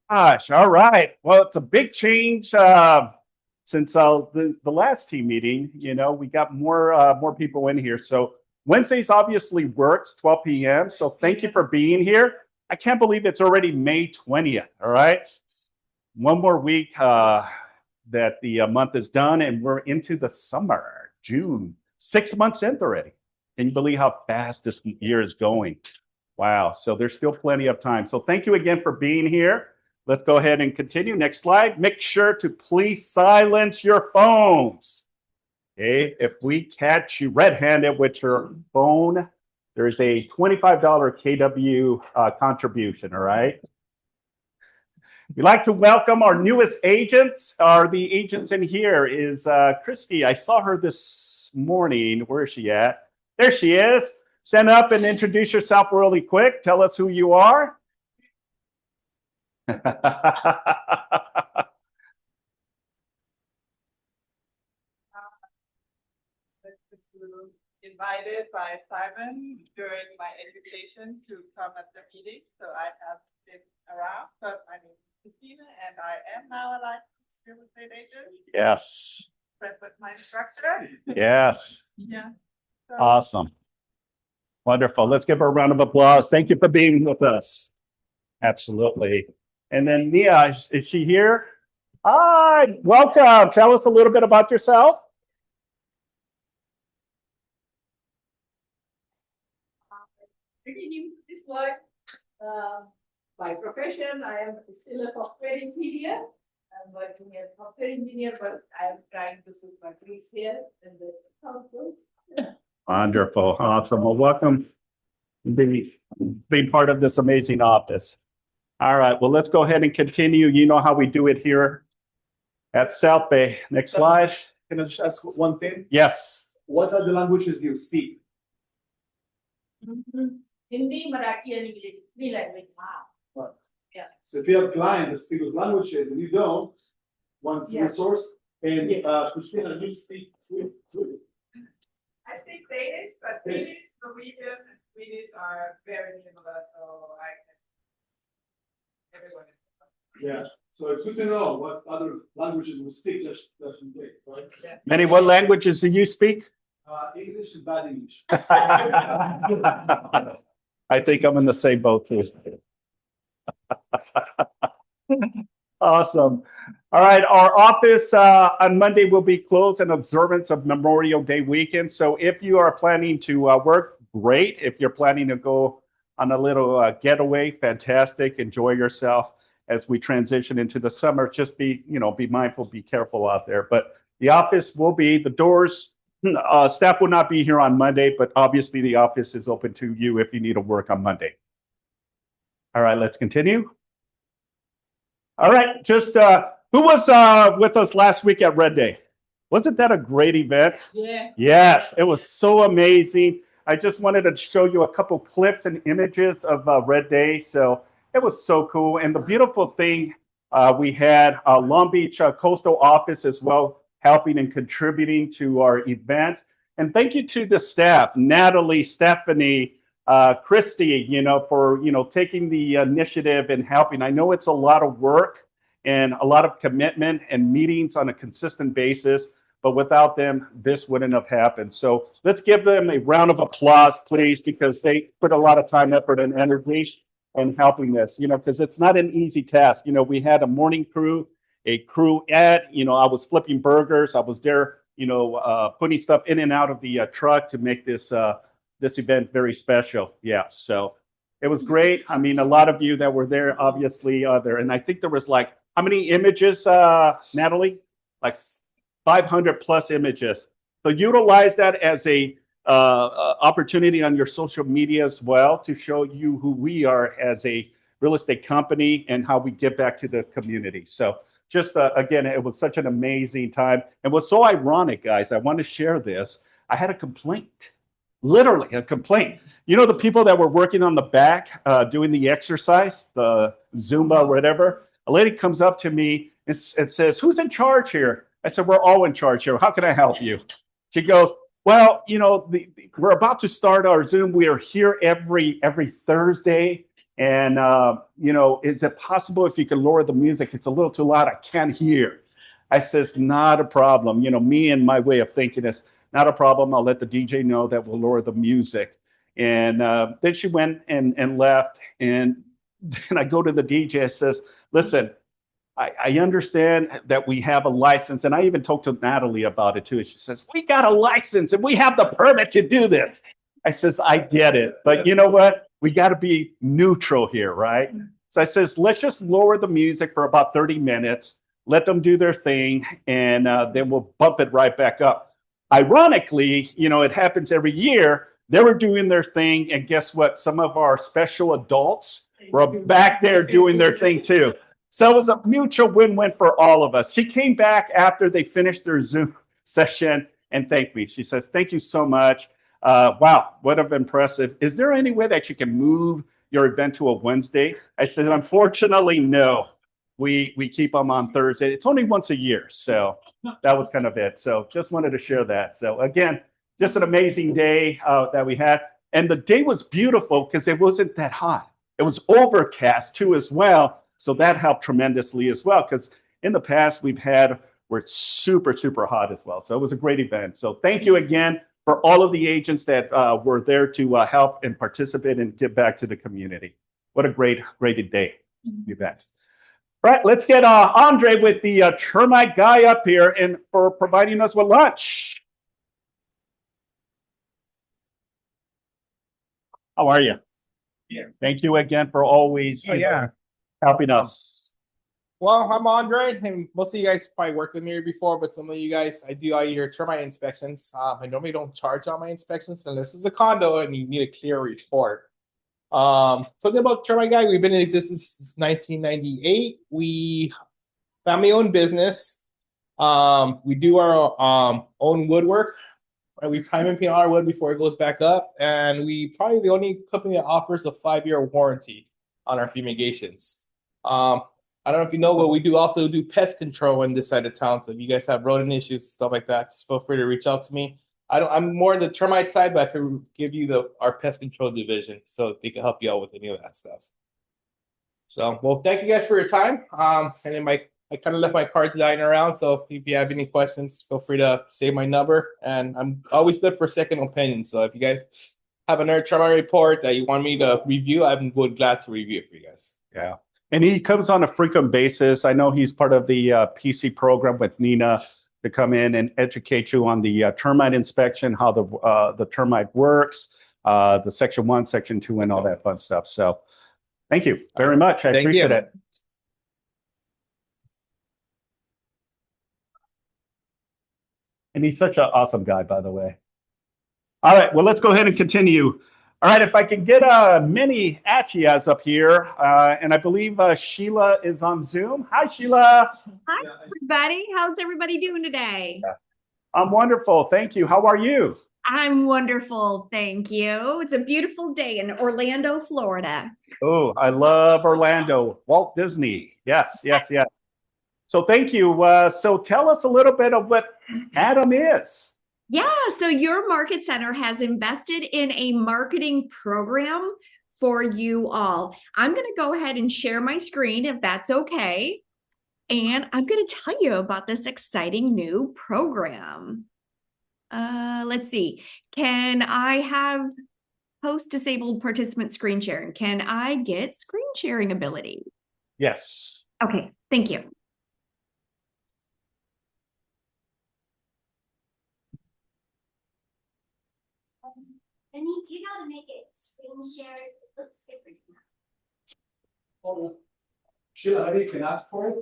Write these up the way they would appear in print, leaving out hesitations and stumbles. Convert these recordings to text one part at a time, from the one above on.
Gosh, all right. Well, it's a big change since the last team meeting. We got more people in here. So Wednesdays obviously works 12 p.m. So thank you for being here. I can't believe it's already May 20th. All right, one more week that the month is done, and we're into the summer, June. 6 months in already. Can you believe how fast this year is going? Wow. So there's still plenty of time. So thank you again for being here. Let's go ahead and continue. Next slide. Make sure to please silence your phones. Okay. If we catch you red-handed with your phone, there's a $25 KW contribution. All right. We'd like to welcome our newest agents. The agents in here is Christy. I saw her this morning. Where is she at? There she is. Stand up and introduce yourself really quick. Tell us who you are. Invited by Simon during my education to come at the meeting, so I have been around. But my name is Christina, and I am now a licensed real estate agent. Yes. Friend with my instructor. Yes. Yeah. So, Awesome. Wonderful. Let's give her a round of applause. Thank you for being with us. Absolutely. And then Nia, is she here? Hi, welcome. Tell us a little bit about yourself. Pretty new to this work. By profession, I am still a software engineer. I'm working as a software engineer, but I'm trying to put my place here, and that's how it goes. Wonderful. Awesome. Well, welcome to being part of this amazing office. All right. Well, let's go ahead and continue. You know how we do it here at South Bay. Next slide. Can I just ask one thing? Yes. What are the languages you speak? Hindi, Marathi, and English, three languages. Right. Yeah. So if you have clients that speak those languages and you don't, one's Yeah. resource. And Christina, you speak Swedish. I speak Danish, but Finnish, Norwegian, and Swedish are very similar, so I can. Everyone is. Yeah. So it's good to know what other languages we speak just in case, right? Yeah. Manny, what languages do you speak? English and bad English. I think I'm in the same boat too. Awesome. All right. Our office on Monday will be closed in observance of Memorial Day weekend. So if you are planning to work, great. If you're planning to go on a little getaway, fantastic. Enjoy yourself as we transition into the summer. Just be mindful, be careful out there. But the office will be, the doors, staff will not be here on Monday, but obviously the office is open to you if you need to work on Monday. All right, let's continue. All right, just who was with us last week at Red Day? Wasn't that a great event? Yeah. Yes, it was so amazing. I just wanted to show you a couple clips and images of Red Day. So it was so cool. And the beautiful thing, we had Long Beach Coastal Office as well, helping and contributing to our event. And thank you to the staff, Natalie, Stephanie, Christy, for, taking the initiative and helping. I know it's a lot of work and a lot of commitment and meetings on a consistent basis, but without them, this wouldn't have happened. So let's give them a round of applause, please, because they put a lot of time, effort, and energy in helping this, because it's not an easy task. We had a morning crew, a crew at, I was flipping burgers. I was there, putting stuff in and out of the truck to make this event very special. Yeah, so it was great. I mean, a lot of you that were there, obviously, there. And I think there was like, how many images, Natalie? Like 500 plus images. So utilize that as a opportunity on your social media as well to show you who we are as a real estate company and how we give back to the community. So just again, it was such an amazing time. And what's so ironic, guys, I want to share this. I had a complaint, literally a complaint. The people that were working on the back, doing the exercise, the Zumba or whatever, a lady comes up to me and says, "Who's in charge here?" I said, "We're all in charge here. How can I help you?" She goes, "Well, we're about to start our Zoom. We are here every Thursday. And, is it possible if you could lower the music? It's a little too loud. I can't hear. I says, not a problem. Me and my way of thinking is not a problem. I'll let the DJ know that we'll lower the music. And then she went and left. And then I go to the DJ and says, listen, I understand that we have a license. And I even talked to Natalie about it too. And she says, we got a license and we have the permit to do this. I says, I get it. But you know what? We got to be neutral here, right? So I says, let's just lower the music for about 30 minutes. Let them do their thing. And then we'll bump it right back up. Ironically, it happens every year. They were doing their thing. And guess what? Some of our special adults were back there doing their thing too. So it was a mutual win-win for all of us. She came back after they finished their Zoom session and thanked me. She says, thank you so much. Wow, what an impressive. Is there any way that you can move your event to a Wednesday? I said, unfortunately, no. We keep them on Thursday. It's only once a year. So that was kind of it. So just wanted to share that. So again, just an amazing day that we had. And the day was beautiful because it wasn't that hot. It was overcast too as well. So that helped tremendously as well, because in the past we're super, super hot as well. So it was a great event. So thank you again for all of the agents that were there to help and participate and give back to the community. What a great day event. All right, let's get Andre with the termite guy up here and for providing us with lunch. How are you? Yeah. Thank you again for always helping us. Well, I'm Andre, and most of you guys probably worked with me before, but some of you guys, I do all your termite inspections. I normally don't charge on my inspections unless it's a condo and you need a clear report. Something about Termite Guy, we've been in existence since 1998. We family-owned business. We do our own woodwork. Right? We prime and paint our wood before it goes back up, and we probably the only company that offers a 5-year warranty on our fumigations. I don't know if you know, but we do also do pest control in this side of town. So if you guys have rodent issues and stuff like that, just feel free to reach out to me. I'm more on the termite side, but I can give you our pest control division so they can help you out with any of that stuff. So, well, thank you guys for your time. And then I kind of left my cards lying around. So if you have any questions, feel free to save my number. And I'm always good for second opinion. So if you guys have another termite report that you want me to review, I'm glad to review it for you guys. Yeah. And he comes on a frequent basis. I know he's part of the PC program with Nina to come in and educate you on the termite inspection, how the termite works, the section 1, section 2, and all that fun stuff. So thank you very much. I appreciate it. And he's such an awesome guy, by the way. All right, well, let's go ahead and continue. All right, if I can get Minnie Achias up here, and I believe Sheila is on Zoom. Hi, Sheila. Hi, everybody. How's everybody doing today? I'm wonderful. Thank you. How are you? I'm wonderful. Thank you. It's a beautiful day in Orlando, Florida. Oh, I love Orlando. Walt Disney. Yes, yes, yes. So thank you. So tell us a little bit of what Adam is. Yeah, so your market center has invested in a marketing program for you all. I'm going to go ahead and share my screen if that's okay. And I'm going to tell you about this exciting new program. Let's see. Can I have host disabled participant screen sharing? Can I get screen sharing ability? Yes. Okay, thank you. Benny, do you know how to make it screen share? It looks different now. Sheila, maybe you can ask for it.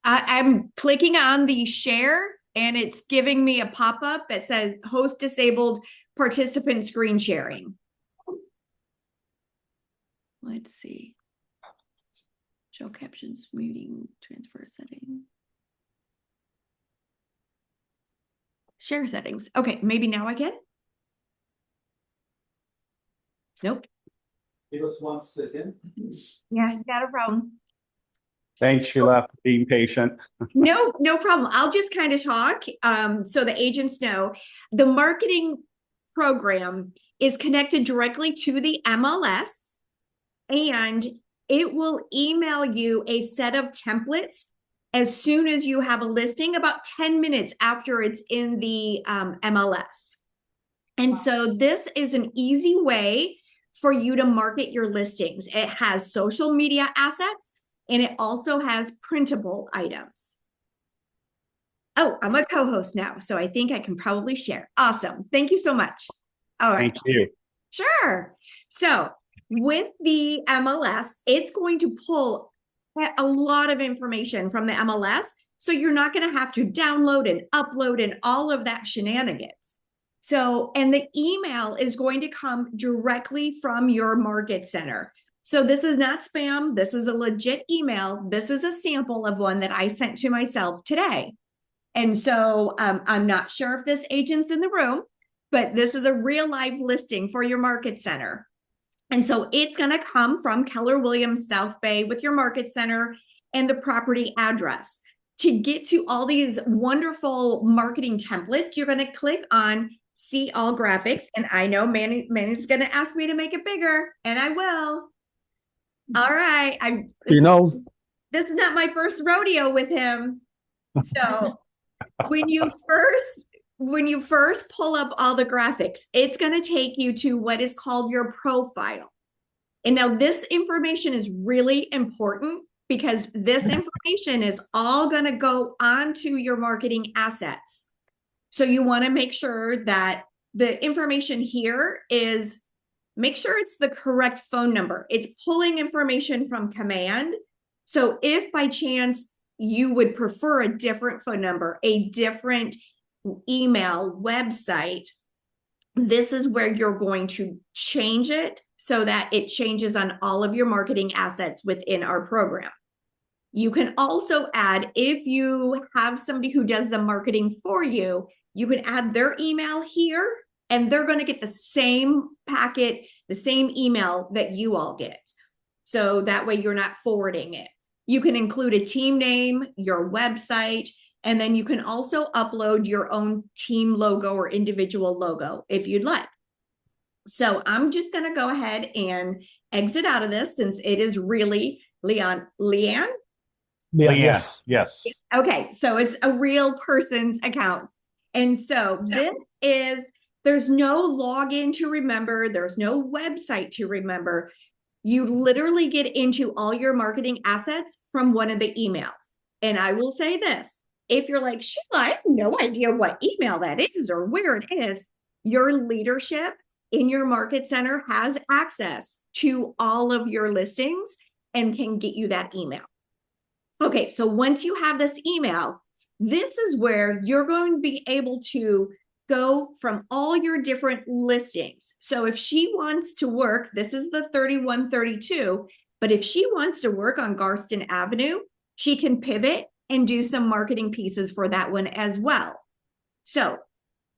I'm clicking on the share and it's giving me a pop-up that says host disabled participant screen sharing. Let's see. Show captions, muting, transfer settings. Share settings. Okay, maybe now I can. Nope. Give us 1 second. Yeah, you got it wrong. Thanks, Sheila, for being patient. No problem. I'll just kind of talk so the agents know. The marketing program is connected directly to the MLS. and it will email you a set of templates as soon as you have a listing, about 10 minutes after it's in the MLS. And so this is an easy way for you to market your listings. It has social media assets, and it also has printable items. Oh, I'm a co-host now, so I think I can probably share. Awesome. Thank you so much. All right. Thank you. Sure. So with the MLS, it's going to pull a lot of information from the MLS. So you're not going to have to download and upload and all of that shenanigans. So, and the email is going to come directly from your market center. So this is not spam. This is a legit email. This is a sample of one that I sent to myself today. And so I'm not sure if this agent's in the room, but this is a real live listing for your market center. And so it's going to come from Keller Williams South Bay with your market center and the property address. To get to all these wonderful marketing templates, you're going to click on See All Graphics. And I know Manny's going to ask me to make it bigger, and I will. All right. He knows. This is not my first rodeo with him. So when you first pull up all the graphics, it's going to take you to what is called your profile. And now this information is really important because this information is all going to go onto your marketing assets. So you want to make sure that the information here is, make sure it's the correct phone number. It's pulling information from command. So if by chance you would prefer a different phone number, a different email, website, this is where you're going to change it so that it changes on all of your marketing assets within our program. You can also add, if you have somebody who does the marketing for you, you can add their email here, and they're going to get the same packet, the same email that you all get. So that way you're not forwarding it. You can include a team name, your website, and then you can also upload your own team logo or individual logo if you'd like. So I'm just going to go ahead and exit out of this since it is really Leanne. Yeah, Yes. Yes. Okay, so it's a real person's account. And so there's no login to remember. There's no website to remember. You literally get into all your marketing assets from one of the emails. And I will say this, if you're like, Sheila, I have no idea what email that is or where it is, your leadership in your market center has access to all of your listings and can get you that email. Okay, so once you have this email, this is where you're going to be able to go from all your different listings. So if she wants to work, this is the 3132, but if she wants to work on Garston Avenue, she can pivot and do some marketing pieces for that one as well. So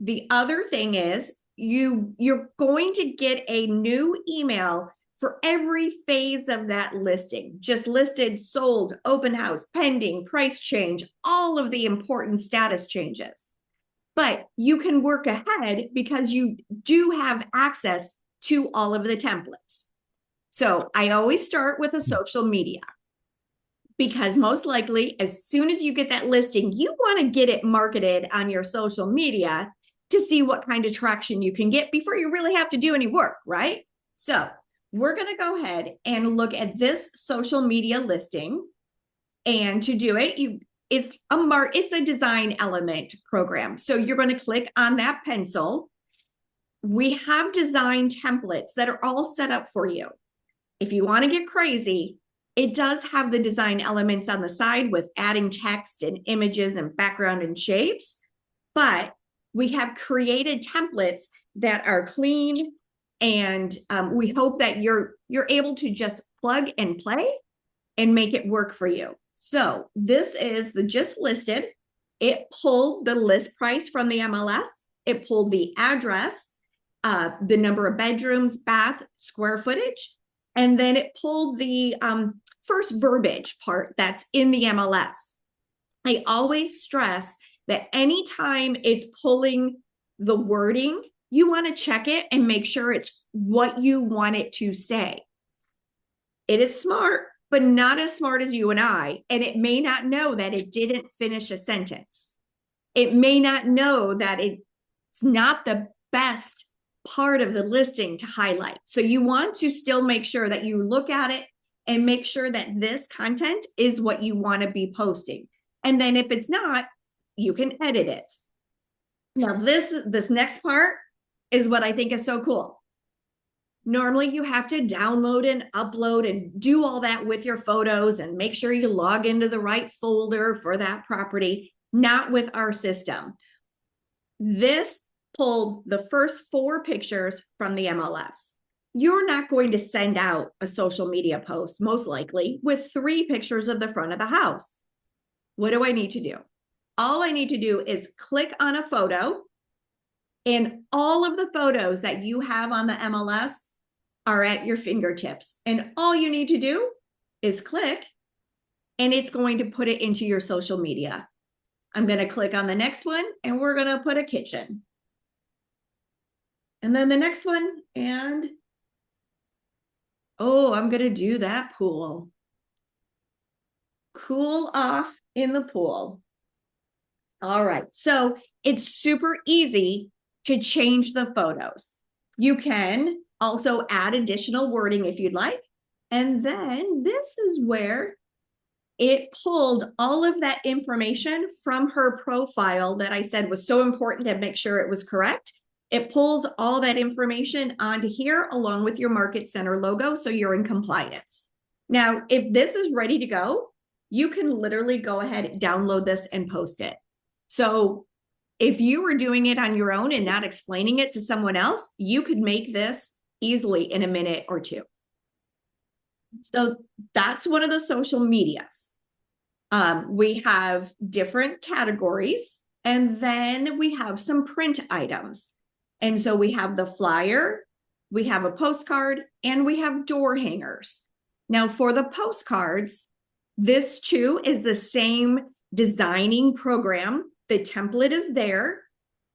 the other thing is you're going to get a new email for every phase of that listing, just listed, sold, open house, pending, price change, all of the important status changes. But you can work ahead because you do have access to all of the templates. So I always start with a social media because most likely, as soon as you get that listing, you want to get it marketed on your social media to see what kind of traction you can get before you really have to do any work, right? So we're going to go ahead and look at this social media listing. And to do it, it's a design element program. So you're going to click on that pencil. We have design templates that are all set up for you. If you want to get crazy, it does have the design elements on the side with adding text and images and background and shapes. But we have created templates that are clean, and we hope that you're able to just plug and play and make it work for you. So this is the just listed. It pulled the list price from the MLS. It pulled the address, the number of bedrooms, bath, square footage, and then it pulled the first verbiage part that's in the MLS. I always stress that anytime it's pulling the wording, you want to check it and make sure it's what you want it to say. It is smart, but not as smart as you and I. And it may not know that it didn't finish a sentence. It may not know that it's not the best part of the listing to highlight. So you want to still make sure that you look at it and make sure that this content is what you want to be posting. And then if it's not, you can edit it. Now this next part is what I think is so cool. Normally you have to download and upload and do all that with your photos and make sure you log into the right folder for that property. Not with our system. This pulled the first 4 pictures from the MLS. You're not going to send out a social media post, most likely, with 3 pictures of the front of the house. What do I need to do? All I need to do is click on a photo, and all of the photos that you have on the MLS are at your fingertips. And all you need to do is click, and it's going to put it into your social media. I'm going to click on the next one, and we're going to put a kitchen. And then the next one, and oh, I'm going to do that pool. Cool off in the pool. All right, so it's super easy to change the photos. You can also add additional wording if you'd like. And then this is where it pulled all of that information from her profile that I said was so important to make sure it was correct. It pulls all that information onto here along with your Market Center logo, so you're in compliance. Now, if this is ready to go, you can literally go ahead and download this and post it. So if you were doing it on your own and not explaining it to someone else, you could make this easily in a minute or 2. So that's one of the social medias. We have different categories, and then we have some print items. And so we have the flyer, we have a postcard, and we have door hangers. Now for the postcards, this too is the same designing program. The template is there,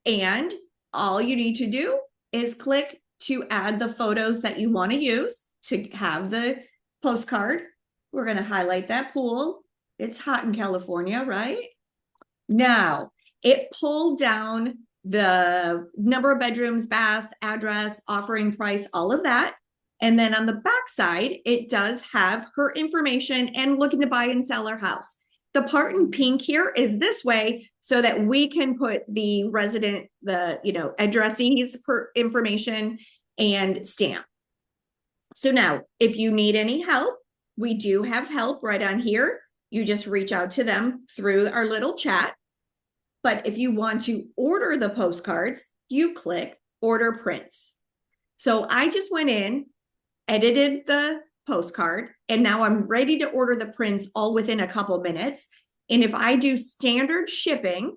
and all you need to do is click to add the photos that you want to use to have the postcard. We're going to highlight that pool. It's hot in California, right? Now, it pulled down the number of bedrooms, bath, address, offering price, all of that. And then on the back side, it does have her information and looking to buy and sell her house. The part in pink here is this way so that we can put the resident, addressees per information and stamp. So now, if you need any help, we do have help right on here. You just reach out to them through our little chat. But if you want to order the postcards, you click order prints. So I just went in, edited the postcard, and now I'm ready to order the prints all within a couple minutes. And if I do standard shipping,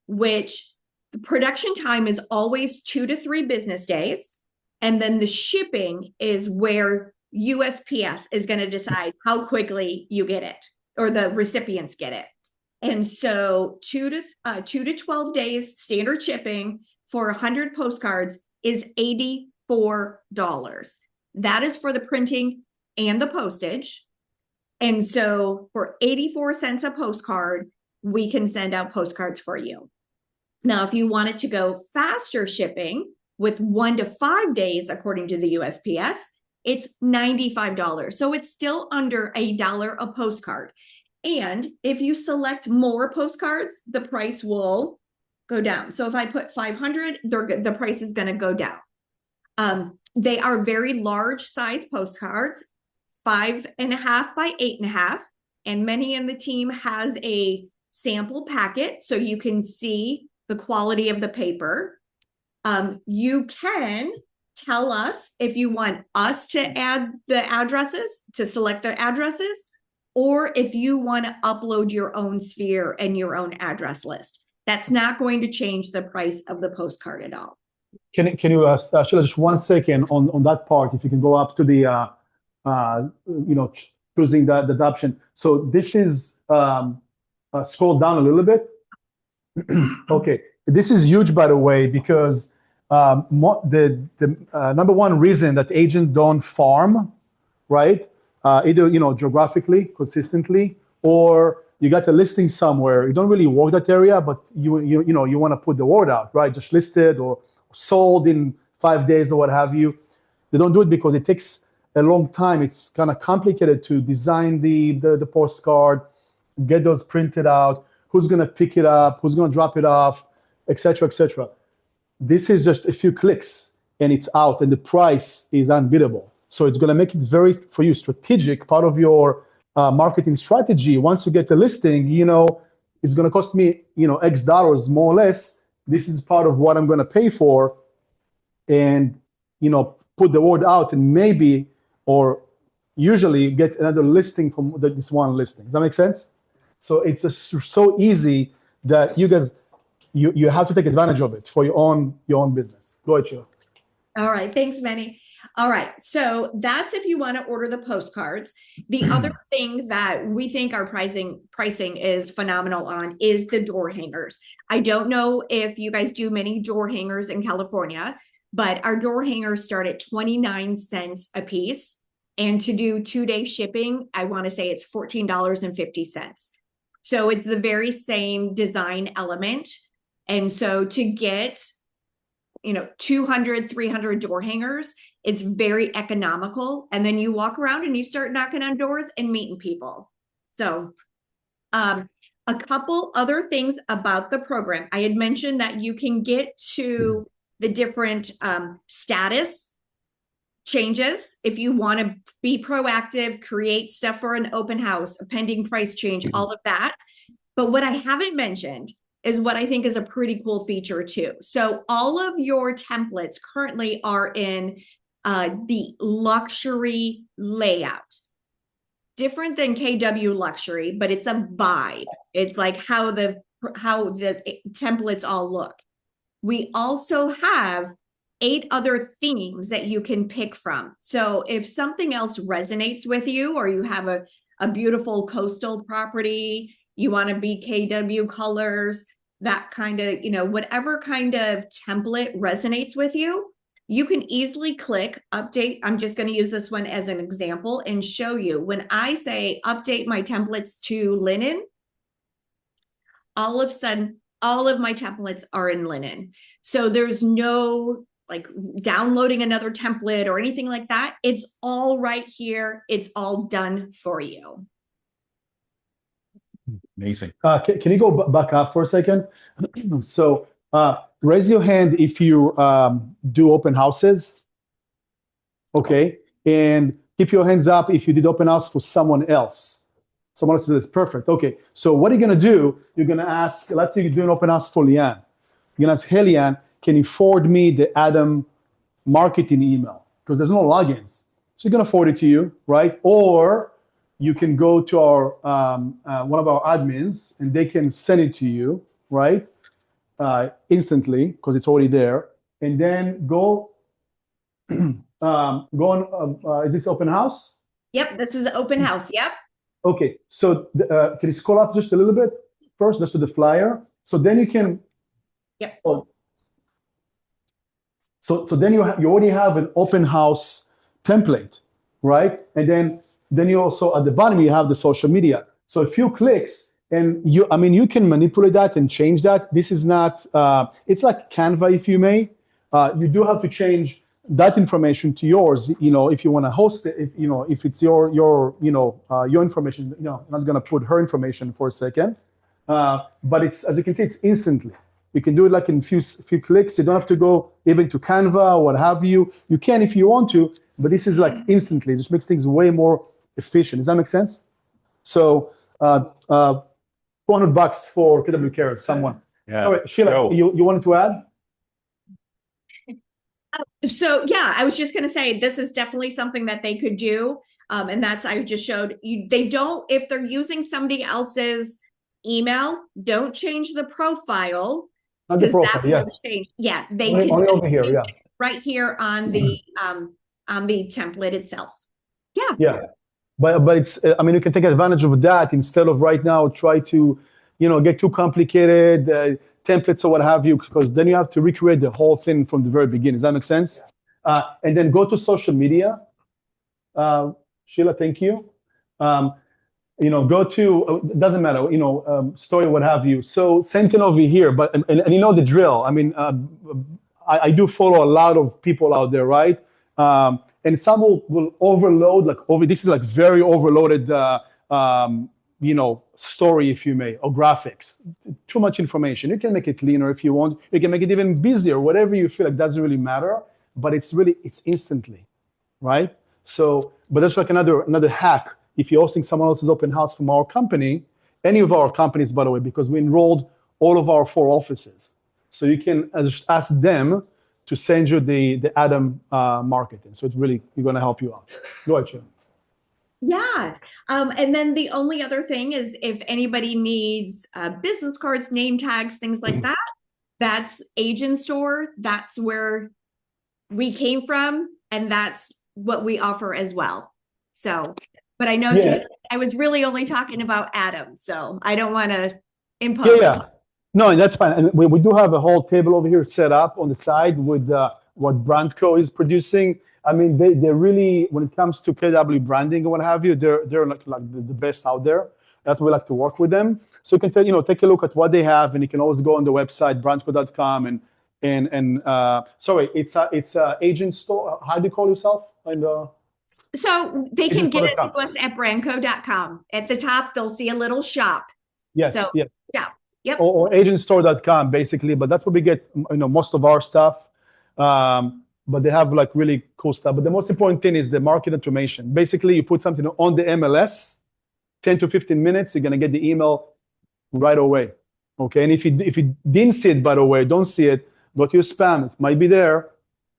which the production time is always 2 to 3 business days, and then the shipping is where USPS is going to decide how quickly you get it or the recipients get it. And so 2 to 12 days standard shipping for 100 postcards is $84. That is for the printing and the postage. And so for 84 cents a postcard, we can send out postcards for you. Now, if you wanted to go faster shipping with 1 to 5 days, according to the USPS, it's $95. So it's still under $1 a postcard. And if you select more postcards, the price will go down. So if I put 500, the price is going to go down. They are very large size postcards, 5.5 by 8.5. And many in the team has a sample packet so you can see the quality of the paper. You can tell us if you want us to add the addresses, to select the addresses, or if you want to upload your own sphere and your own address list. That's not going to change the price of the postcard at all. Can you, Sheila, just 1 second on that part, if you can go up to the, choosing the option. So this is, scroll down a little bit. Okay, this is huge, by the way, because the number one reason that agents don't farm, right, either geographically, consistently, or you got a listing somewhere. You don't really work that area, but you want to put the word out, right? Just listed or sold in 5 days or what have you. They don't do it because it takes a long time. It's kind of complicated to design the postcard, get those printed out, who's going to pick it up, who's going to drop it off, etc., etc. This is just a few clicks and it's out, and the price is unbeatable. So it's going to make it very, for you, strategic, part of your marketing strategy. Once you get the listing, it's going to cost me, X dollars, more or less. This is part of what I'm going to pay for, and, put the word out, and maybe, or usually get another listing from this one listing. Does that make sense? So it's just so easy that you guys, you have to take advantage of it for your own business. Go ahead, Sheila. All right. Thanks, Manny. All right. So that's if you want to order the postcards. The other thing that we think our pricing is phenomenal on is the door hangers. I don't know if you guys do many door hangers in California, but our door hangers start at 29 cents a piece. And to do 2-day shipping, I want to say it's $14.50. So it's the very same design element. And so to get 200, 300 door hangers, it's very economical. And then you walk around and you start knocking on doors and meeting people. So a couple other things about the program. I had mentioned that you can get to the different status changes if you want to be proactive, create stuff for an open house, a pending price change, all of that. But what I haven't mentioned is what I think is a pretty cool feature too. So all of your templates currently are in the luxury layout. Different than KW luxury, but it's a vibe. It's like how the templates all look. We also have 8 other themes that you can pick from. So if something else resonates with you, or you have a beautiful coastal property, you want to be KW colors, that kind of, whatever kind of template resonates with you, you can easily click update. I'm just going to use this one as an example and show you. When I say update my templates to linen, all of a sudden, all of my templates are in linen. So there's no like downloading another template or anything like that. It's all right here. It's all done for you. Amazing. Can you go back up for a second? So raise your hand if you do open houses. Okay. And keep your hands up if you did open house for someone else. Someone else says, perfect. Okay. So what are you going to do? You're going to ask, let's say you're doing open house for Leanne. You're going to ask, hey, Leanne, can you forward me the Adam marketing email? Because there's no logins. So you're going to forward it to you, right? Or you can go to our one of our admins and they can send it to you, right? Instantly, because it's already there. And then go on, is this open house? Yep, this is open house. Yep. Okay, so can you scroll up just a little bit first, just to the flyer? So then you can. Yep. Oh, so then you already have an open house template, right? And then you also at the bottom you have the social media. So a few clicks, and you can manipulate that and change that. This is not. It's like Canva, if you may. You do have to change that information to yours, if you want to host it, if it's your information, I'm not going to put her information for a second, but it's, as you can see, it's instantly. You can do it like in few clicks. You don't have to go even to Canva or what have you. You can if you want to, but this is like instantly. It just makes things way more efficient. Does that make sense? So, $400 for KW Cares, someone. Yeah. All right, Sheila, you wanted to add? So yeah, I was just going to say, this is definitely something that they could do. And that's, I just showed you, they don't, if they're using somebody else's email, don't change the profile. Not the profile, yes. Yeah, they only, can only over here, yeah. right here on the template itself. Yeah. Yeah. But it's, you can take advantage of that instead of right now try to, get too complicated, templates or what have you, because then you have to recreate the whole thing from the very beginning. Does that make sense? And then go to social media. Sheila, thank you. Go to, doesn't matter, story, what have you. So same thing over here, but, and you know the drill. I mean, I do follow a lot of people out there, right? And some will overload, this is like very overloaded, story, if you may, or graphics. Too much information. You can make it leaner if you want. You can make it even busier, whatever you feel like doesn't really matter, but it's instantly, right? So, but that's like another hack. If you're hosting someone else's open house from our company, any of our companies, by the way, because we enrolled all of our 4 offices. So you can just ask them to send you the Adam marketing. So it's really going to help you out. Go ahead, Sheila. Yeah. And then the only other thing is if anybody needs business cards, name tags, things like that, that's Agent Store. That's where we came from, and that's what we offer as well. So, but I know today I was really only talking about Adam, so I don't want to impose. Yeah. No, that's fine. And we do have a whole table over here set up on the side with what Brandco is producing. I mean, they're really, when it comes to KW branding and what have you, they're like the best out there. That's why we like to work with them. So you can take a look at what they have, and you can always go on the website brandco.com and sorry, it's Agent Store. How do you call yourself? And so they can get it to us at brandco.com. At the top, they'll see a little shop. Yes. So, yes. Yeah. Yep. Or agentstore.com basically, but that's where we get most of our stuff. But they have like really cool stuff. But the most important thing is the market automation. Basically, you put something on the MLS, 10 to 15 minutes, you're gonna get the email right away. Okay, and if you didn't see it, by the way, don't see it, go to your spam. It might be there.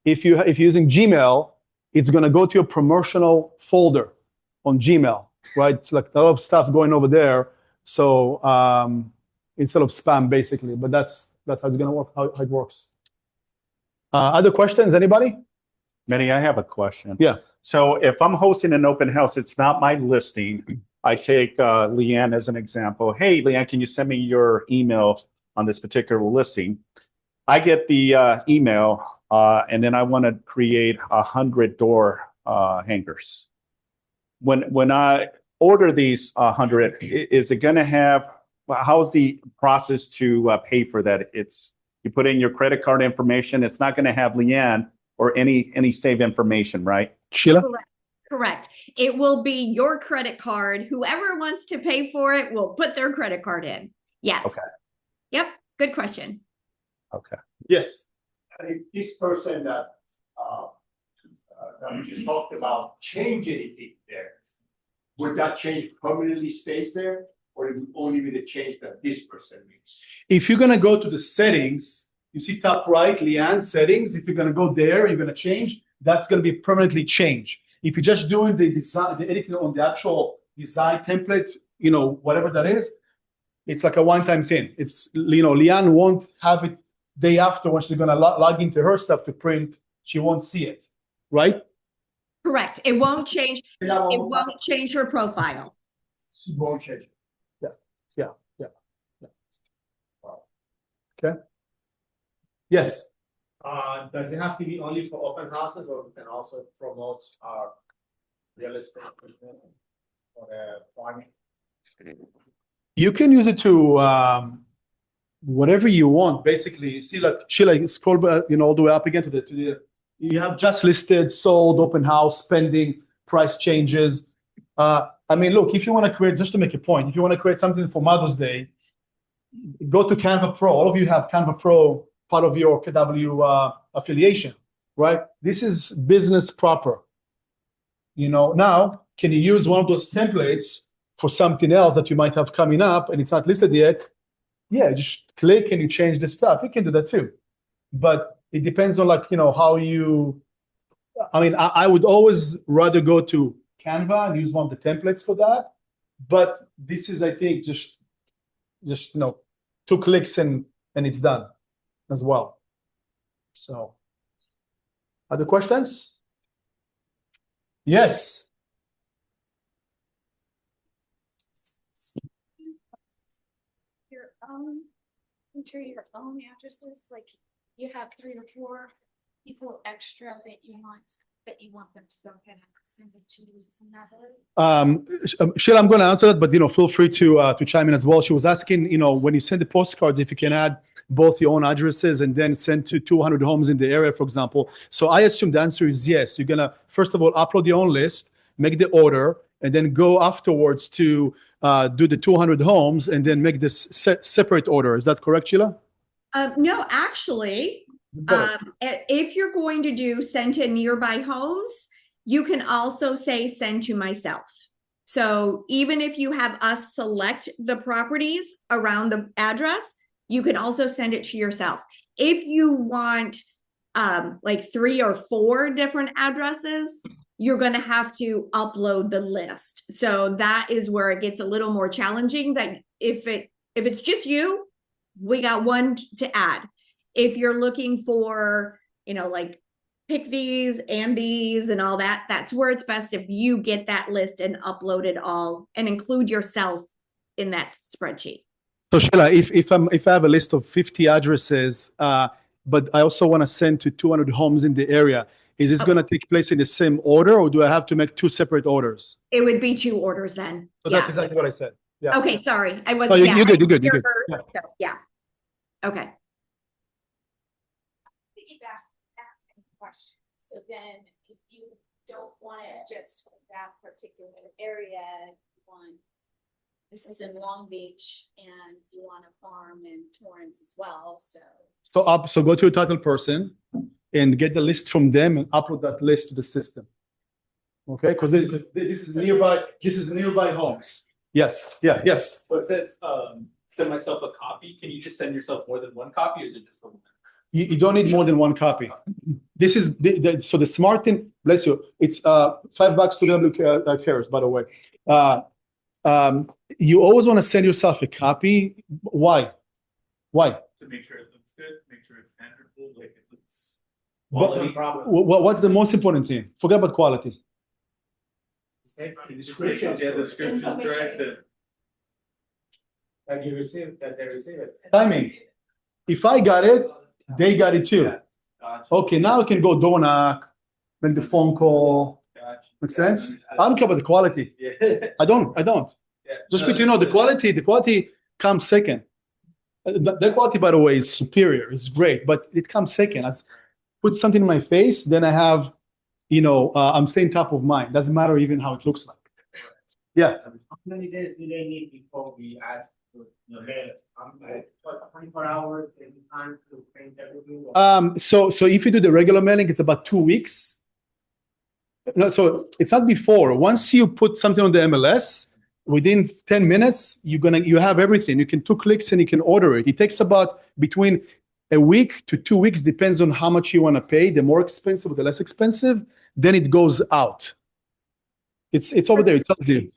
If you're using Gmail, it's gonna go to your promotional folder on Gmail, right? It's like a lot of stuff going over there. So instead of spam, basically, but that's how it's gonna work. How it works. Other questions? Anybody? Manny, I have a question. Yeah. So if I'm hosting an open house, it's not my listing. I take Leanne as an example. Hey, Leanne, can you send me your email on this particular listing? I get the email, and then I want to create 100 door hangers. When I order these 100, is it going to have? How's the process to pay for that? You put in your credit card information. It's not going to have Leanne or any save information, right? Sheila? Correct. It will be your credit card. Whoever wants to pay for it will put their credit card in. Yes. Okay. Yep. Good question. Okay. Yes. If this person that we just talked about change anything there, would that change permanently stays there? Or it would only be the change that this person makes? If you're gonna go to the settings, you see top right, Leanne settings. If you're gonna go there, you're gonna change. That's gonna be permanently changed. If you're just doing the design, the editing on the actual design template, whatever that is, it's like a one-time thing. It's Leanne won't have it day after when she's gonna log into her stuff to print. She won't see it, right? Correct. It won't change. It won't change her profile. It won't change. Yeah. Okay. Yes. Does it have to be only for open houses, or we can also promote our real estate or farming? You can use it to whatever you want. Basically, see, like Sheila, scroll, all the way up again to the. You have just listed, sold, open house, pending, price changes. I mean, look, if you want to create, just to make a point, if you want to create something for Mother's Day, go to Canva Pro. All of you have Canva Pro, part of your KW affiliation, right? This is business proper. Now, can you use one of those templates for something else that you might have coming up and it's not listed yet? Yeah, just click and you change the stuff. You can do that too. But it depends on how you, I would always rather go to Canva and use one of the templates for that. But this is, I think, just 2 clicks and it's done as well. So, other questions? Yes. Enter your own addresses, like you have 3 or 4 people extra that you want that you want them to go ahead and send it to another? Sheila, I'm going to answer that, but feel free to chime in as well. She was asking, when you send the postcards, if you can add both your own addresses and then send to 200 homes in the area, for example. So I assume the answer is yes. You're gonna first of all upload your own list, make the order, and then go afterwards to do the 200 homes and then make this separate order. Is that correct, Sheila? No, actually, if you're going to do send to nearby homes, you can also say send to myself. So even if you have us select the properties around the address, you can also send it to yourself. If you want like 3 or 4 different addresses, you're going to have to upload the list. So that is where it gets a little more challenging. That if it's just you, we got one to add. If you're looking for, like pick these and all that, that's where it's best if you get that list and upload it all and include yourself in that spreadsheet. So Sheila, if I have a list of 50 addresses, but I also want to send to 200 homes in the area, is this going to take place in the same order, or do I have to make 2 separate orders? It would be 2 orders then. So that's exactly what I said. Yeah. Okay, sorry. I was. No, you're good. You're good. You're good. Yeah. So, yeah. Okay. Piggyback, ask any questions. So then if you don't want it just for that particular area, you want, this is in Long Beach and you want a farm in Torrance as well, so. So go to a title person and get the list from them and upload that list to the system. Okay, because this is nearby homes. Yes, yeah, yes. So it says, send myself a copy. Can you just send yourself more than one copy, or is it just the one? You don't need more than one copy. This is so the smart thing. Bless you. It's $5 to W cares, by the way. You always want to send yourself a copy. Why? To make sure it looks good, make sure it's tangible, like it looks quality. What's the most important thing? Forget about quality. The description, correct. That they receive it. Timing. If I got it, they got it too. Gotcha. Okay, now I can go door knock, make the phone call. Gotcha. Make sense? I don't care about the quality. Yeah. I don't. Yeah. Just for you to know, the quality comes second. The quality, by the way, is superior. It's great, but it comes second. I put something in my face, then I have, I'm staying top of mind. Doesn't matter even how it looks like. Yeah. How many days do they need before we ask for the mail? 24 hours, any time to print everything? So if you do the regular mailing, it's about 2 weeks. No, so it's not before. Once you put something on the MLS, within 10 minutes, you have everything. You can 2 clicks and you can order it. It takes about between a week to 2 weeks, depends on how much you want to pay. The more expensive, the less expensive, then it goes out. It's over there. It tells you.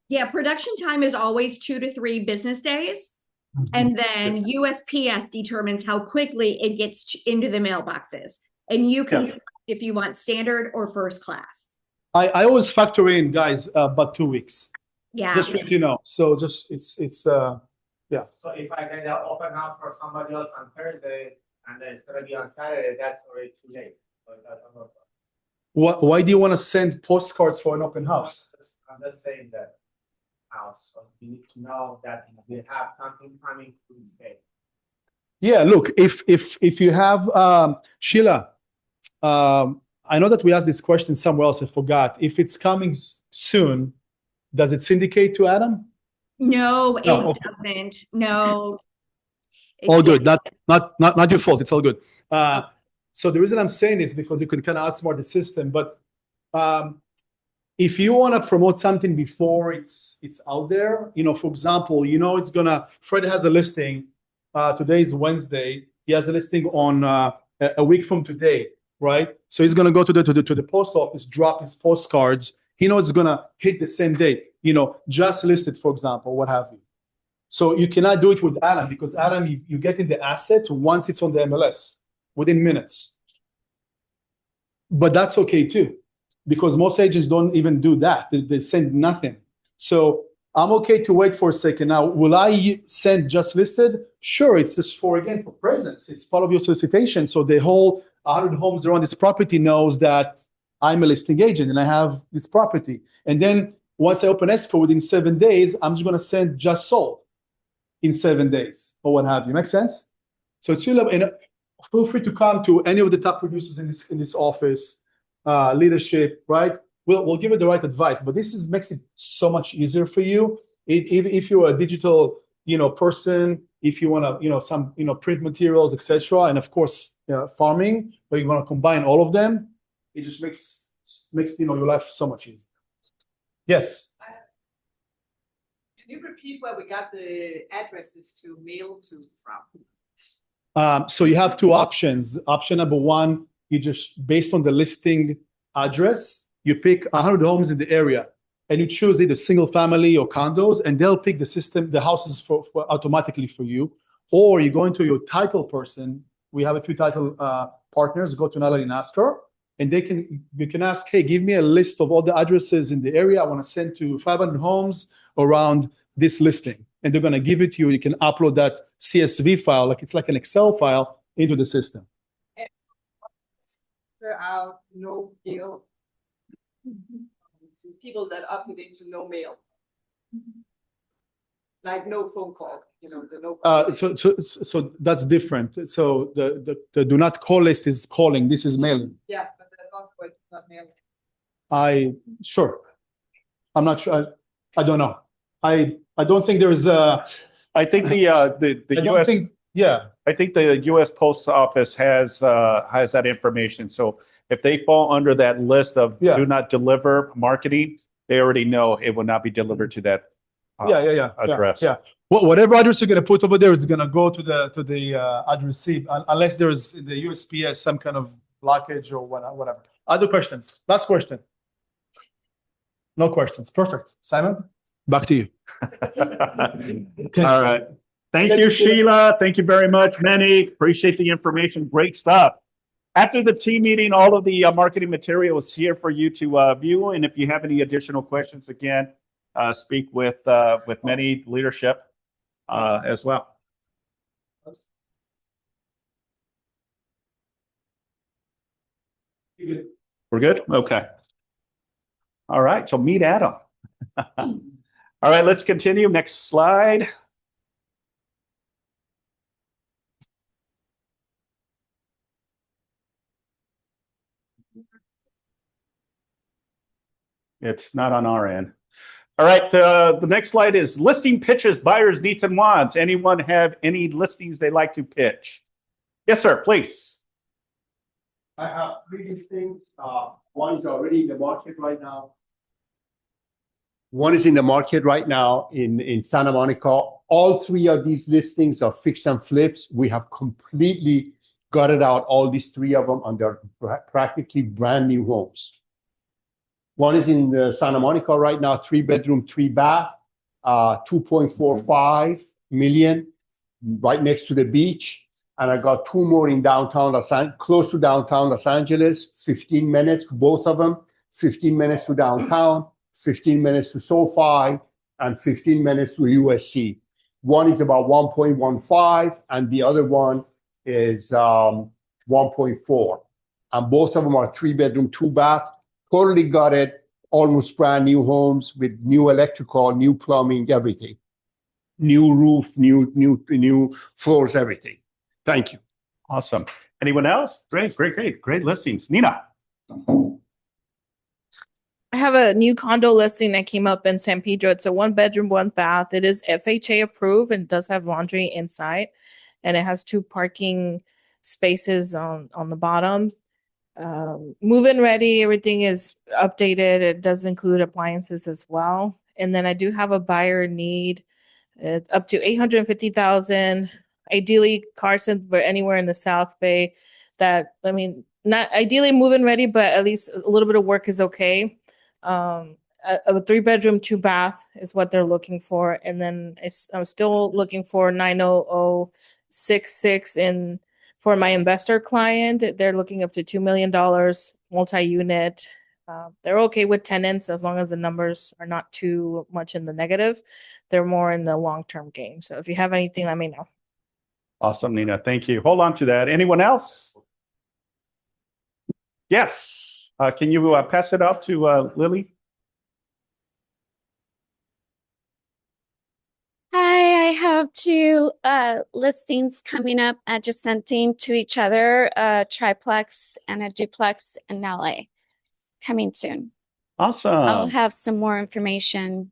Yeah, production time is always 2 to 3 business days. And then USPS determines how quickly it gets into the mailboxes. And you can select if you want standard or first class. I always factor in, guys, about 2 weeks. Yeah. Just so you know. So just it's yeah. So if I get an open house for somebody else on Thursday and then it's gonna be on Saturday, that's already too late. Why do you want to send postcards for an open house? I'm just saying that house, so you need to know that they have something coming to the state. Yeah, look, if you have Sheila, I know that we asked this question somewhere else. I forgot. If it's coming soon, does it syndicate to Adam? No, it okay. doesn't. No. All good. Not your fault. It's all good. So the reason I'm saying is because you can kind of outsmart the system. But if you want to promote something before it's out there, for example, it's gonna. Fred has a listing. Today is Wednesday. He has a listing on a week from today, right? So he's gonna go to the post office, drop his postcards. He knows it's gonna hit the same day. Just listed, for example, what have you. So you cannot do it with Adam because Adam, you get in the asset once it's on the MLS within minutes. But that's okay too, because most agents don't even do that. They send nothing. So I'm okay to wait for a second. Now, will I send just listed? Sure, it's just for presence. It's part of your solicitation. So the whole 100 homes around this property knows that I'm a listing agent and I have this property. And then once I open escrow within 7 days, I'm just going to send just sold in 7 days or what have you. Make sense? So it's really, and feel free to come to any of the top producers in this office, leadership, right? We'll give you the right advice, but this makes it so much easier for you. If you're a digital, person, if you want to, some, print materials, etc., and of course, farming, but you want to combine all of them, it just makes your life so much easier. Yes. Can you repeat where we got the addresses to mail to from? So you have two options. Option number one, you just, based on the listing address, you pick 100 homes in the area and you choose either single family or condos, and they'll pick the houses for automatically for you. Or you go into your title person. We have a few title partners, go to Natalie and ask her, and you can ask, hey, give me a list of all the addresses in the area. I want to send to 500 homes around this listing. And they're going to give it to you. You can upload that CSV file, it's like an Excel file, into the system. There are no mail. People that opted into no mail. Like no phone call, the no. So that's different. So the do not call list is calling. This is mailing. Yeah, but that's also not mailing. Sure. I'm not sure. I don't know. I don't think there is a. I think the US. I think the U.S. Post Office has that information. So if they fall under that list of do not deliver marketing, they already know it will not be delivered to that address. Yeah. Whatever address you're going to put over there, it's going to go to the addressee, unless there's in the USPS some kind of blockage or whatever. Other questions? Last question. No questions. Perfect. Simon, back to you. All right. Thank you, Sheila. Thank you very much, Manny. Appreciate the information. Great stuff. After the team meeting, all of the marketing material is here for you to view. And if you have any additional questions, again, speak with Manny leadership as well. We're good? Okay. All right. So meet Adam. All right, let's continue. Next slide. It's not on our end. All right, the next slide is listing pitches, buyers, needs, and wants. Anyone have any listings they'd like to pitch? Yes, sir, please. I have three listings. One is already in the market right now. One is in the market right now in Santa Monica. All three of these listings are fix and flips. We have completely gutted out all these three of them, and they're practically brand new homes. One is in Santa Monica right now, 3-bedroom, 3-bath, 2.45 million, right next to the beach. And I got two more in close to downtown Los Angeles, 15 minutes, both of them, 15 minutes to downtown, 15 minutes to SoFi, and 15 minutes to USC. One is about 1.15, and the other one is 1.4. And both of them are 3-bedroom, 2-bath. Totally got it. Almost brand new homes with new electrical, new plumbing, everything. New roof, new floors, everything. Thank you. Awesome. Anyone else? Great listings. Nina. I have a new condo listing that came up in San Pedro. It's a 1-bedroom, 1-bath. It is FHA approved and does have laundry inside, and it has 2 parking spaces on the bottom. Move-in ready, everything is updated. It does include appliances as well. And then I do have a buyer need. It's up to $850,000. Ideally, Carson, but anywhere in the South Bay. Not ideally move-in ready, but at least a little bit of work is okay. A 3-bedroom, 2-bath is what they're looking for. And then I'm still looking for 90066 in. For my investor client, they're looking up to $2 million, multi-unit. They're okay with tenants as long as the numbers are not too much in the negative. They're more in the long-term game. So if you have anything, let me know. Awesome, Nina. Thank you. Hold on to that. Anyone else? Yes. Can you pass it up to Lily? Hi, I have two listings coming up adjacenting to each other, a triplex and a duplex in LA coming soon. Awesome. I'll have some more information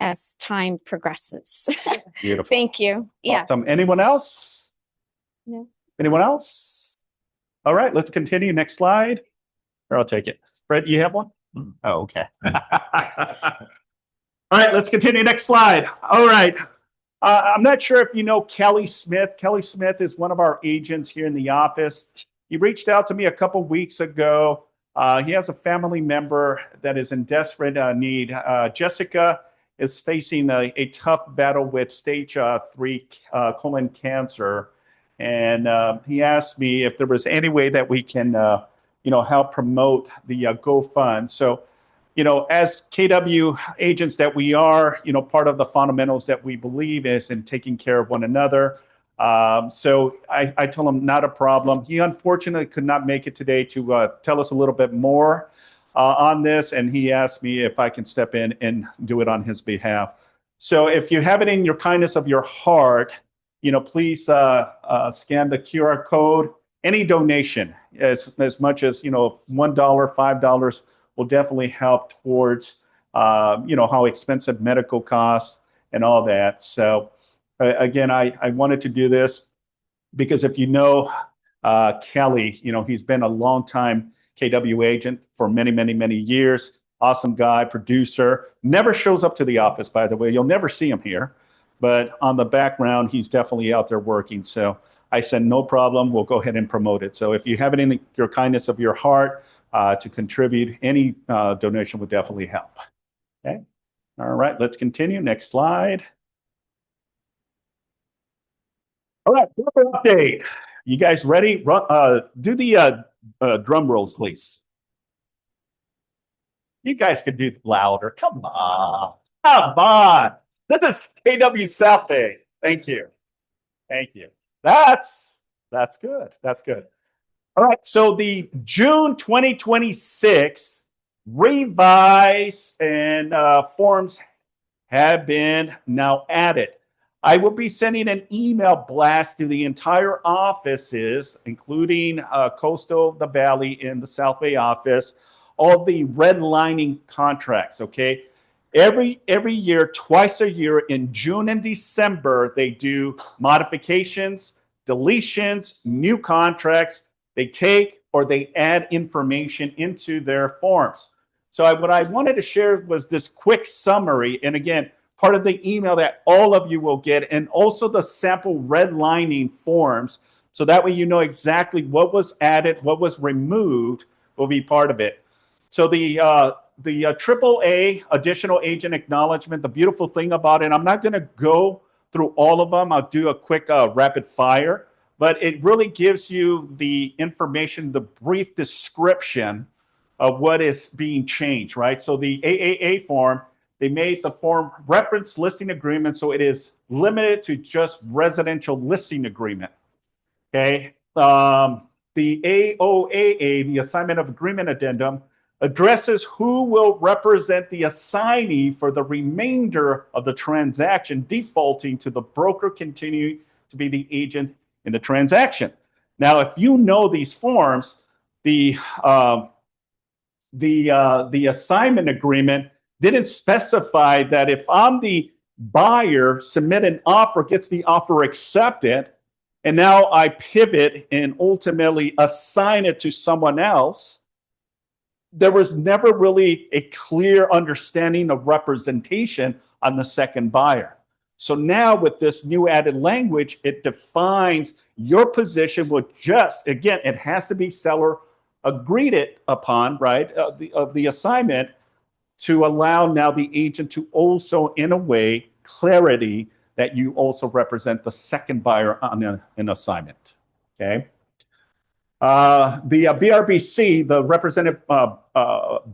as time progresses. Beautiful. Thank you. Yeah. Awesome. Anyone else? No. Anyone else? All right, let's continue. Next slide. Or I'll take it. Fred, you have one? Oh, okay. All right, let's continue. Next slide. All right. I'm not sure if you know Kelly Smith. Kelly Smith is one of our agents here in the office. He reached out to me a couple weeks ago. He has a family member that is in desperate need. Jessica is facing a tough battle with stage 3 colon cancer. And he asked me if there was any way that we can, help promote the GoFund. So, as KW agents that we are, part of the fundamentals that we believe is in taking care of one another. So I told him not a problem. He unfortunately could not make it today to tell us a little bit more on this. And he asked me if I can step in and do it on his behalf. So if you have it in your kindness of your heart, please scan the QR code. Any donation, as much as, $1, $5, will definitely help towards, how expensive medical costs and all that. So again, I wanted to do this because if you know Kelly, he's been a long time KW agent for many, many, many years. Awesome guy, producer, never shows up to the office, by the way. You'll never see him here, but on the background, he's definitely out there working. So I said, no problem. We'll go ahead and promote it. So if you have it in your kindness of your heart, to contribute, any donation would definitely help. Okay. All right, let's continue. Next slide. All right, update. You guys ready? Do the drum rolls, please. You guys can do louder. Come on. Come on. This is KW South Day. Thank you. Thank you. That's good. That's good. All right, so the June 2026 revise and forms have been now added. I will be sending an email blast to the entire offices, including Coastal, the Valley, and the South Bay office, all the redlining contracts, okay? Every year, twice a year, in June and December, they do modifications, deletions, new contracts. They take or they add information into their forms. So what I wanted to share was this quick summary. And again, part of the email that all of you will get, and also the sample redlining forms. So that way you know exactly what was added, what was removed will be part of it. So the AAA additional agent acknowledgement, the beautiful thing about it, I'm not going to go through all of them. I'll do a quick rapid fire. But it really gives you the information, the brief description of what is being changed, right? So the AAA form, they made the form reference listing agreement, so it is limited to just residential listing agreement, okay? The AOAA, the assignment of agreement addendum, addresses who will represent the assignee for the remainder of the transaction, defaulting to the broker continuing to be the agent in the transaction. Now, if you know these forms, the assignment agreement didn't specify that if I'm the buyer, submit an offer, gets the offer accepted, and now I pivot and ultimately assign it to someone else, there was never really a clear understanding of representation on the second buyer. So now with this new added language, it defines your position with just, again, it has to be seller agreed it upon, right, of the assignment, to allow now the agent to also, in a way, clarity that you also represent the second buyer on an assignment, okay? The BRBC, the representative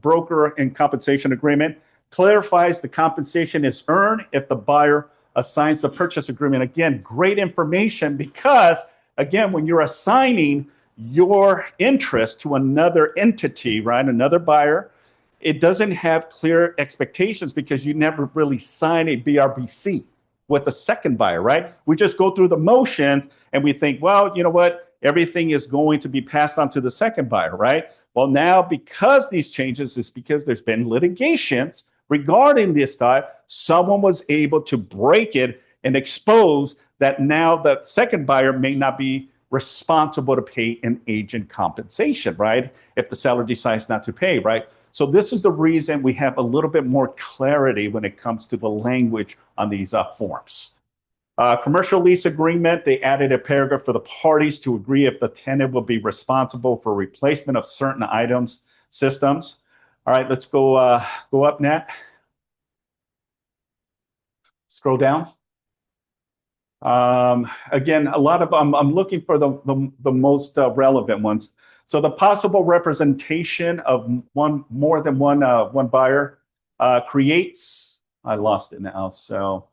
broker and compensation agreement, clarifies the compensation is earned if the buyer assigns the purchase agreement. Again, great information because, again, when you're assigning, your interest to another entity, right? Another buyer. It doesn't have clear expectations because you never really sign a BRBC with a second buyer, right? We just go through the motions and we think, well, you know what? Everything is going to be passed on to the second buyer, right? Well, now because these changes is because there's been litigations regarding this type, someone was able to break it and expose that now the second buyer may not be responsible to pay an agent compensation, right? If the seller decides not to pay, right? So this is the reason we have a little bit more clarity when it comes to the language on these forms. Commercial lease agreement, they added a paragraph for the parties to agree if the tenant will be responsible for replacement of certain items, systems. All right, let's go up, Nat. Scroll down. Again, a lot of I'm looking for the most relevant ones. So the possible representation of more than one buyer creates. I lost it now, so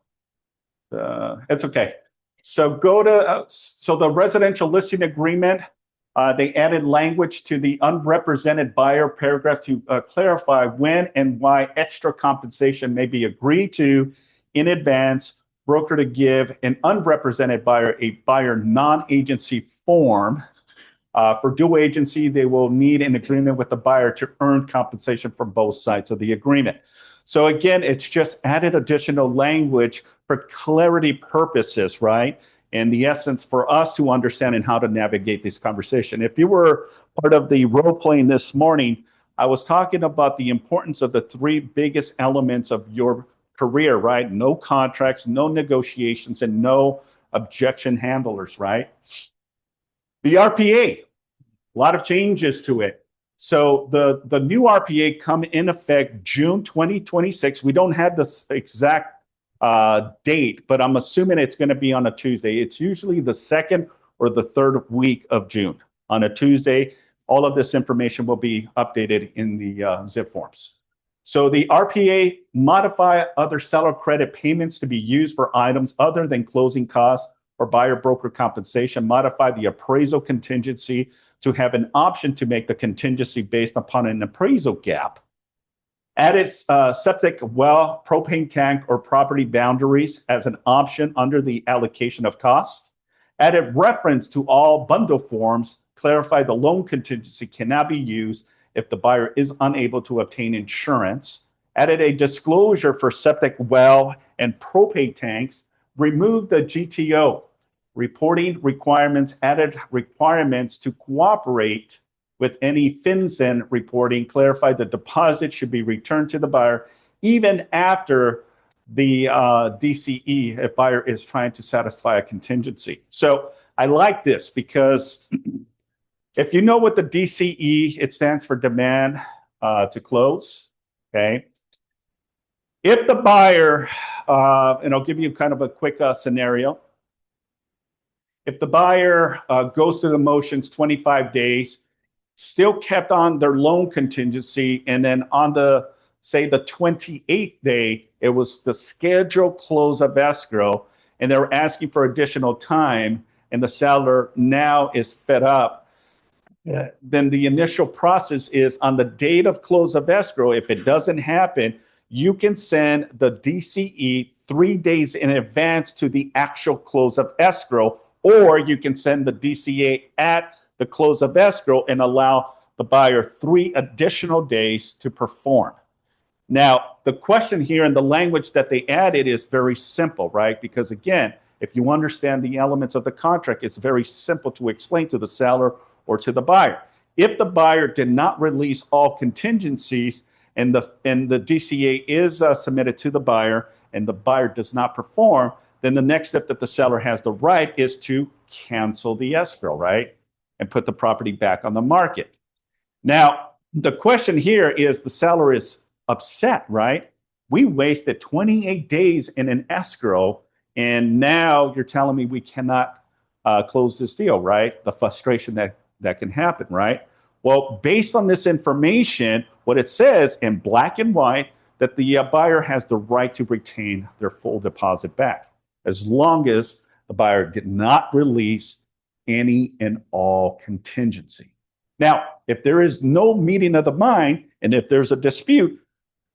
it's okay. So go to so the residential listing agreement. They added language to the unrepresented buyer paragraph to clarify when and why extra compensation may be agreed to in advance. Broker to give an unrepresented buyer a buyer non-agency form. For dual agency, they will need an agreement with the buyer to earn compensation from both sides of the agreement. So again, it's just added additional language for clarity purposes, right? And the essence for us to understand and how to navigate this conversation. If you were part of the role playing this morning, I was talking about the importance of the three biggest elements of your career, right? No contracts, no negotiations, and no objection handlers, right? The RPA, a lot of changes to it. So the new RPA come in effect June 2026. We don't have this exact date, but I'm assuming it's going to be on a Tuesday. It's usually the second or the third week of June on a Tuesday. All of this information will be updated in the zip forms. So the RPA modify other seller credit payments to be used for items other than closing costs or buyer broker compensation, modify the appraisal contingency to have an option to make the contingency based upon an appraisal gap. Added septic well, propane tank, or property boundaries as an option under the allocation of cost. Added reference to all bundle forms, clarify the loan contingency cannot be used if the buyer is unable to obtain insurance. Added a disclosure for septic well and propane tanks. Remove the GTO reporting requirements, added requirements to cooperate with any FinCEN reporting, clarify the deposit should be returned to the buyer even after the DCE if buyer is trying to satisfy a contingency. So I like this because if you know what the DCE, it stands for demand to close, okay? If the buyer, and I'll give you kind of a quick scenario. If the buyer goes through the motions 25 days, still kept on their loan contingency, and then on the, say, the 28th day, it was the scheduled close of escrow, and they're asking for additional time, and the seller now is fed up, then the initial process is on the date of close of escrow. If it doesn't happen, you can send the DCE 3 days in advance to the actual close of escrow, or you can send the DCA at the close of escrow and allow the buyer 3 additional days to perform. Now, the question here and the language that they added is very simple, right? Because again, if you understand the elements of the contract, it's very simple to explain to the seller or to the buyer. If the buyer did not release all contingencies and the DCA is submitted to the buyer and the buyer does not perform, then the next step that the seller has the right is to cancel the escrow, right? And put the property back on the market. Now, the question here is the seller is upset, right? We wasted 28 days in an escrow, and now you're telling me we cannot close this deal, right? The frustration that can happen, right? Well, based on this information, what it says in black and white, that the buyer has the right to retain their full deposit back, as long as the buyer did not release any and all contingency. Now, if there is no meeting of the mind, and if there's a dispute,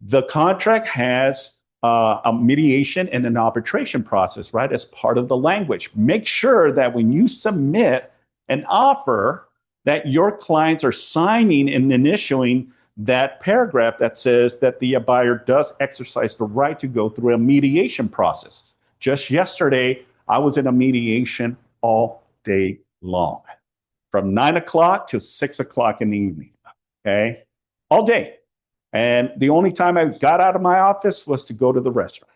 the contract has a mediation and an arbitration process, right, as part of the language. Make sure that when you submit an offer, that your clients are signing and initialing that paragraph that says that the buyer does exercise the right to go through a mediation process. Just yesterday, I was in a mediation all day long, from 9 o'clock to 6 o'clock in the evening, okay? All day. And the only time I got out of my office was to go to the restaurant,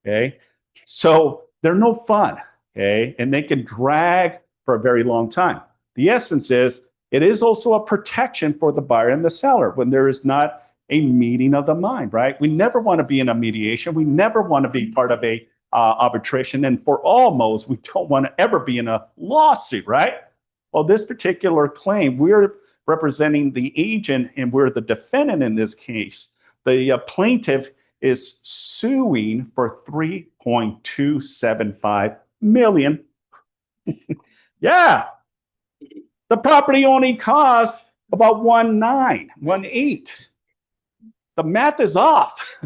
okay? So they're no fun, okay? And they can drag for a very long time. The essence is, it is also a protection for the buyer and the seller when there is not a meeting of the mind, right? We never want to be in a mediation. We never want to be part of a arbitration. And for almost, we don't want to ever be in a lawsuit, right? Well, this particular claim, we're representing the agent and we're the defendant in this case. The plaintiff is suing for $3.275 million. Yeah. The property only costs about 1.8. The math is off.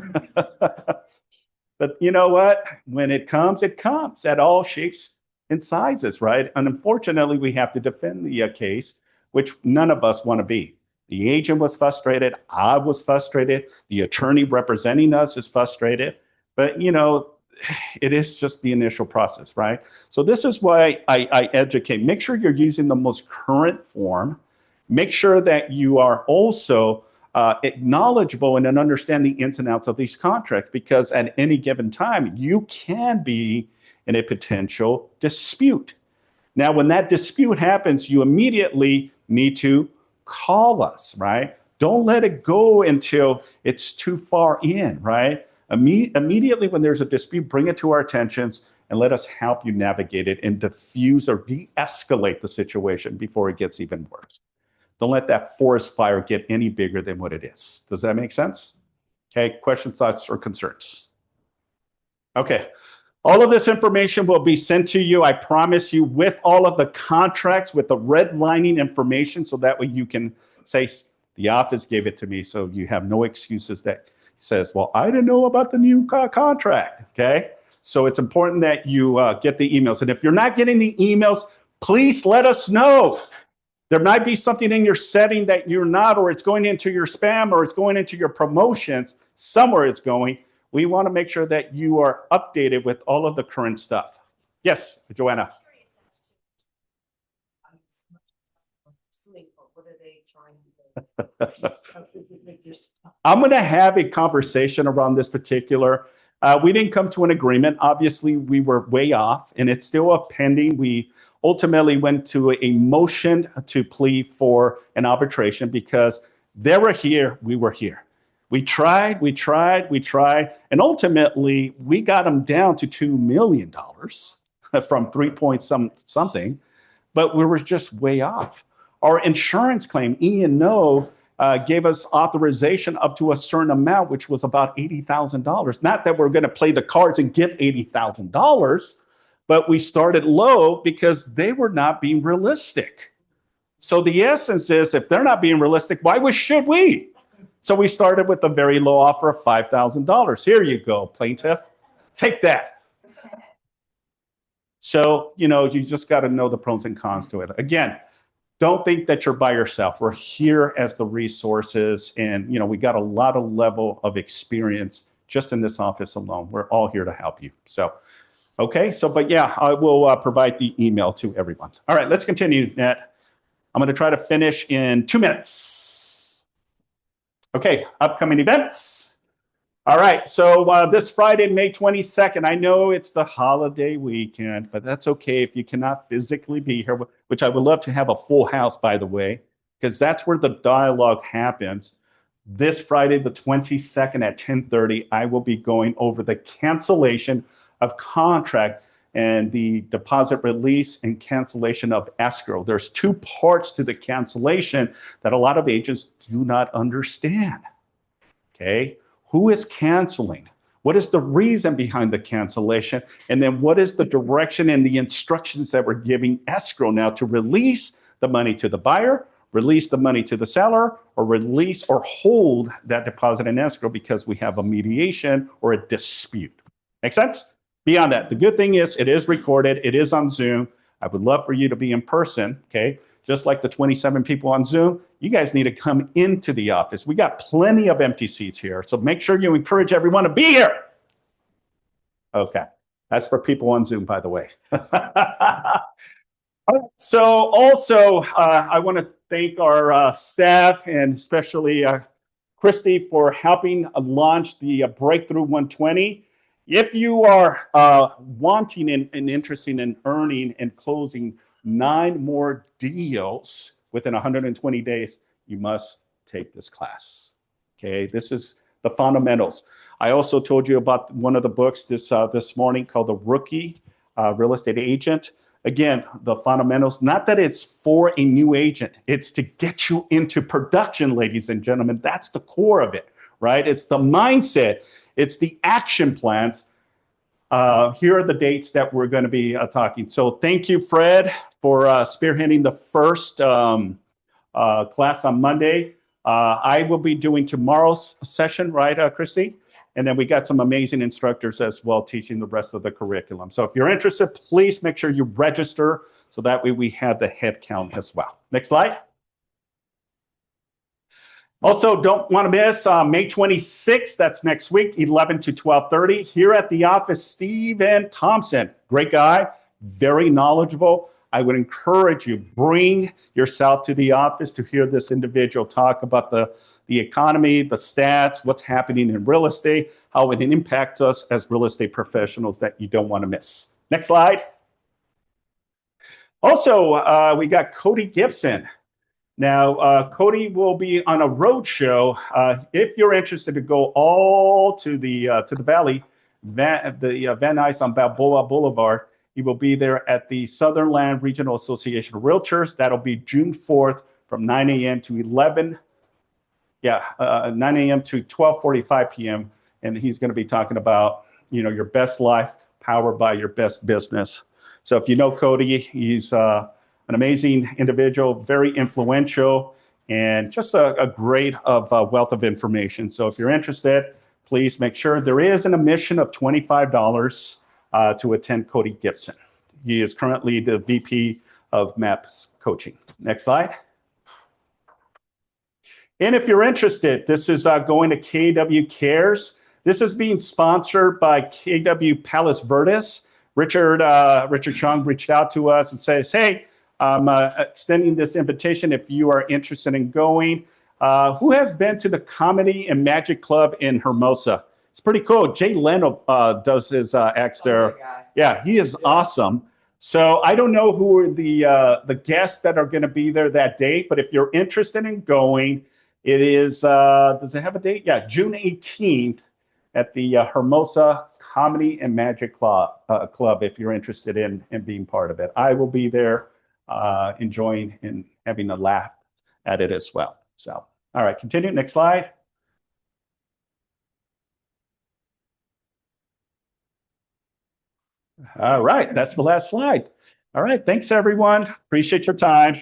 But you know what? When it comes at all shapes and sizes, right? And unfortunately, we have to defend the case, which none of us want to be. The agent was frustrated. I was frustrated. The attorney representing us is frustrated. But, you know, it is just the initial process, right? So this is why I educate. Make sure you're using the most current form. Make sure that you are also knowledgeable and understand the ins and outs of these contracts, because at any given time, you can be in a potential dispute. Now, when that dispute happens, you immediately need to call us, right? Don't let it go until it's too far in, right? Immediately when there's a dispute, bring it to our attentions and let us help you navigate it and diffuse or de-escalate the situation before it gets even worse. Don't let that forest fire get any bigger than what it is. Does that make sense? Okay, questions, thoughts, or concerns? Okay, all of this information will be sent to you, I promise you, with all of the contracts, with the redlining information, so that way you can say, the office gave it to me, so you have no excuses that says, well, I didn't know about the new contract, okay? So it's important that you get the emails. And if you're not getting the emails, please let us know. There might be something in your setting that you're not, or it's going into your spam, or it's going into your promotions. Somewhere it's going. We want to make sure that you are updated with all of the current stuff. Yes, Joanna. I'm going to have a conversation around this particular. We didn't come to an agreement. Obviously, we were way off, and it's still a pending. We ultimately went to a motion to plead for an arbitration because they were here, we were here. We tried, and ultimately we got them down to $2 million from 3 point something, but we were just way off. Our insurance claim, E&O, gave us authorization up to a certain amount, which was about $80,000. Not that we're going to play the cards and give $80,000, but we started low because they were not being realistic. So the essence is, if they're not being realistic, why should we? So we started with a very low offer of $5,000. Here you go, plaintiff. Take that. So, you know, you just got to know the pros and cons to it. Again, don't think that you're by yourself. We're here as the resources, and, you know, we got a lot of level of experience just in this office alone. We're all here to help you. So, okay, so, but yeah, I will provide the email to everyone. All right, let's continue, Nat. I'm going to try to finish in 2 minutes. Okay, upcoming events. All right, so this Friday, May 22nd, I know it's the holiday weekend, but that's okay if you cannot physically be here, which I would love to have a full house, by the way, because that's where the dialogue happens. This Friday, the 22nd at 10:30, I will be going over the cancellation of contract and the deposit release and cancellation of escrow. There's 2 parts to the cancellation that a lot of agents do not understand, okay? Who is canceling? What is the reason behind the cancellation? And then what is the direction and the instructions that we're giving escrow now to release the money to the buyer, release the money to the seller, or release or hold that deposit in escrow because we have a mediation or a dispute. Make sense? Beyond that, the good thing is it is recorded, it is on Zoom. I would love for you to be in person, okay? Just like the 27 people on Zoom, you guys need to come into the office. We got plenty of empty seats here, so make sure you encourage everyone to be here. Okay, that's for people on Zoom, by the way. So also, I want to thank our staff and especially Christy for helping launch the Breakthrough 120. If you are wanting and interested in earning and closing 9 more deals within 120 days, you must take this class. Okay, this is the fundamentals. I also told you about one of the books this morning called The Rookie Real Estate Agent. Again, the fundamentals, not that it's for a new agent, it's to get you into production, ladies and gentlemen. That's the core of it, right? It's the mindset, it's the action plans. Here are the dates that we're going to be talking. So thank you, Fred, for spearheading the first class on Monday. I will be doing tomorrow's session, right, Christy? And then we got some amazing instructors as well teaching the rest of the curriculum. So if you're interested, please make sure you register so that way we have the head count as well. Next slide. Also, don't want to miss May 26th, that's next week, 11 to 12:30. Here at the office, Steven Thompson, great guy, very knowledgeable. I would encourage you, bring yourself to the office to hear this individual talk about the economy, the stats, what's happening in real estate, how it impacts us as real estate professionals that you don't want to miss. Next slide. Also, we got Cody Gibson. Now, Cody will be on a road show. If you're interested to go all to the valley, Van Nuys on Balboa Boulevard, he will be there at the Sutherland Regional Association of Realtors. That'll be June 4th from 9 a.m. to 11. 9 a.m. to 12:45 p.m. And he's going to be talking about, your best life powered by your best business. So if you know Cody, he's an amazing individual, very influential, and just a great wealth of information. So if you're interested, please make sure there is an admission of $25 to attend Cody Gibson. He is currently the VP of MAPS Coaching. Next slide. And if you're interested, this is going to KW Cares. This is being sponsored by KW Palos Verdes. Richard Chung reached out to us and says, hey, I'm extending this invitation if you are interested in going. Who has been to the Comedy and Magic Club in Hermosa? It's pretty cool. Jay Leno does his acts there. Yeah, he is awesome. So I don't know who are the guests that are going to be there that day, but if you're interested in going, it is, does it have a date? Yeah, June 18th at the Hermosa Comedy and Magic Club, if you're interested in being part of it. I will be there enjoying and having a laugh at it as well. So, all right, continue. Next slide. All right, that's the last slide. All right, thanks everyone. Appreciate your time.